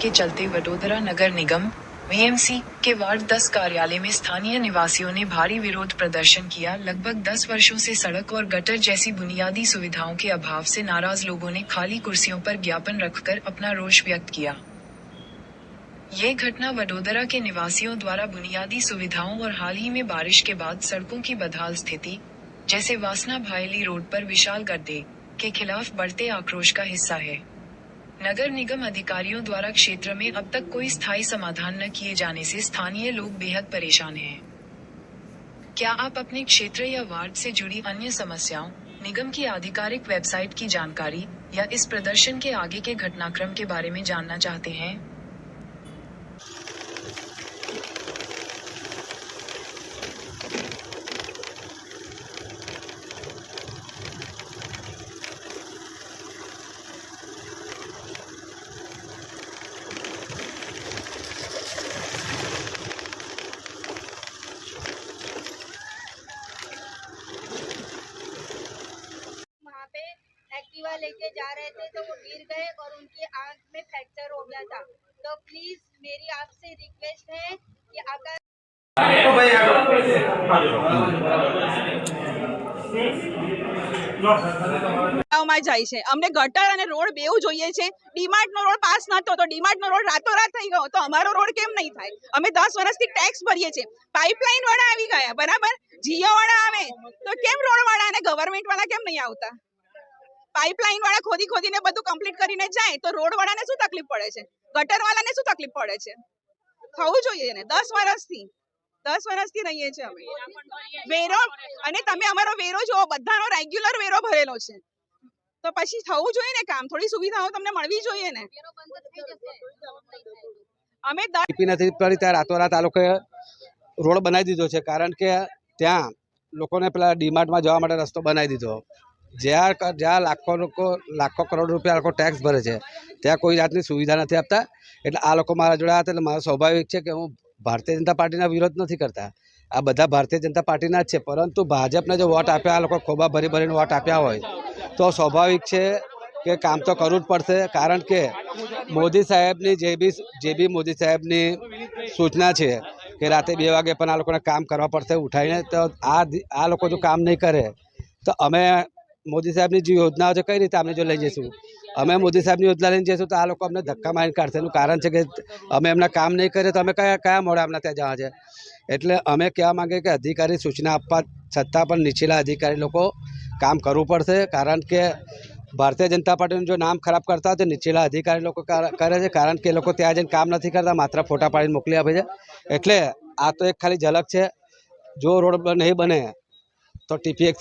के चलते वडोदरा नगर निगम वीएमसी के वार्ड 10 कार्यालय में स्थानीय निवासियों ने भारी विरोध प्रदर्शन किया। लगभग 10 वर्षों से सड़क और गटर जैसी बुनियादी सुविधाओं के अभाव से नाराज लोगों ने खाली कुर्सियों पर ज्ञापन रखकर अपना रोष व्यक्त किया। ये घटना वडोदरा के निवासियों द्वारा बुनियादी सुविधाओं और हाल ही में बारिश के बाद सड़कों की बदहाल स्थिति, जैसे वासना भायली रोड पर विशाल गड्ढे, के खिलाफ बढ़ते आक्रोश का हिस्सा है। नगर निगम अधिकारियों द्वारा क्षेत्र में अब तक कोई स्थायी समाधान न किए जाने से स्थानीय लोग बेहद परेशान हैं। क्या आप अपने क्षेत्र या वार्ड से जुड़ी अन्य समस्याओं, निगम की आधिकारिक वेबसाइट की जानकारी या इस प्रदर्शन के आगे के घटनाक्रम के बारे में जानना चाहते हैं? एक्टिवा लेके जा रहे थे तो वो गिर गए और उनकी आंख में फ्रैक्चर हो गया था। तो प्लीज मेरी आपसे रिक्वेस्ट है कि अगर જાય છે અમને ગટર અને રોડ બેઉ જોઈએ છે। ડીમાર્ટ નો રોડ પાસ નતો તો ડીમાર્ટ નો રોડ રાતોરાત થઈ ગયો તો અમારો રોડ કેમ નહીં થાય? અમે 10 વર્ષથી ટેક્સ ભરીએ છીએ। પાઇપલાઇન વાળા આવી ગયા, બરાબર, જીઓ વાળા આવે તો કેમ રોડ વાળા અને ગવર્નમેન્ટ વાળા કેમ નહીં આવતા? પાઇપલાઇન વાળા ખોદીને બધું કમ્પ્લીટ કરીને જાય તો રોડ વાળાને શું તકલીફ પડે છે? ગટર વાળાને શું તકલીફ પડે છે? થવું જોઈએ ને। 10 વર્ષથી રહીએ છીએ અમે। વેરો અને તમે અમારો વેરો જો બધાનો રેગ્યુલર વેરો ભરેલો છે તો પછી થવું જોઈએ ને કામ। થોડી સુવિધાઓ તમને મળવી જોઈએ ને। અમે નથી પડી ત્યાં રાતોરાત આ લોકોએ રોડ બનાવી દીધો છે, કારણ કે ત્યાં લોકોને પેલા ડીમાર્ટમાં જવા માટે રસ્તો બનાવી દીધો। જ્યાં લાખો કરોડ રૂપિયા લોકો ટેક્સ ભરે છે ત્યાં કોઈ જાતની સુવિધા નથી આપતા। એટલે આ લોકો મારા જોડે હતા એટલે મારો સ્વાભાવિક છે કે હું ભારતીય જનતા પાર્ટીના વિરોધ નથી કરતા। આ બધા ભારતીય જનતા પાર્ટીના જ છે, પરંતુ ભાજપને જો વોટ આપ્યા, આ લોકો ખોબા ભરીને વોટ આપ્યા હોય તો સ્વાભાવિક છે કે કામ તો કરવું જ પડશે। કારણ કે મોદી સાહેબની જે બી મોદી સાહેબની સૂચના છે કે રાતે 2 વાગે પણ આ લોકોને કામ કરવા પડશે ઉઠાવીને। તો આ લોકો જો કામ નહીં કરે તો અમે મોદી સાહેબની જે યોજનાઓ છે કઈ રીતે અમે જો લઈ જઈશું? અમે મોદી સાહેબની યોજના લઈને જઈશું તો આ લોકો અમને ધક્કા મારીને કાઢશે। એનું કારણ છે કે અમે એમના કામ નહીં કરીએ તો અમે કયા મોડા એમના ત્યાં જવા છે? એટલે અમે કહેવા માંગીએ કે અધિકારી સૂચના આપવા છતાં પણ નીચેલા અધિકારી લોકો કામ કરવું પડશે। કારણ કે ભારતીય જનતા પાર્ટીનું જો નામ ખરાબ કરતા હોય તો નીચેલા અધિકારી લોકો કરે છે, કારણ કે એ લોકો ત્યાં જઈને કામ નથી કરતા, માત્ર ફોટા પાડીને મોકલી આપે છે। એટલે આ તો એક ખાલી ઝલક છે। જો રોડ નહીં બને તો TPX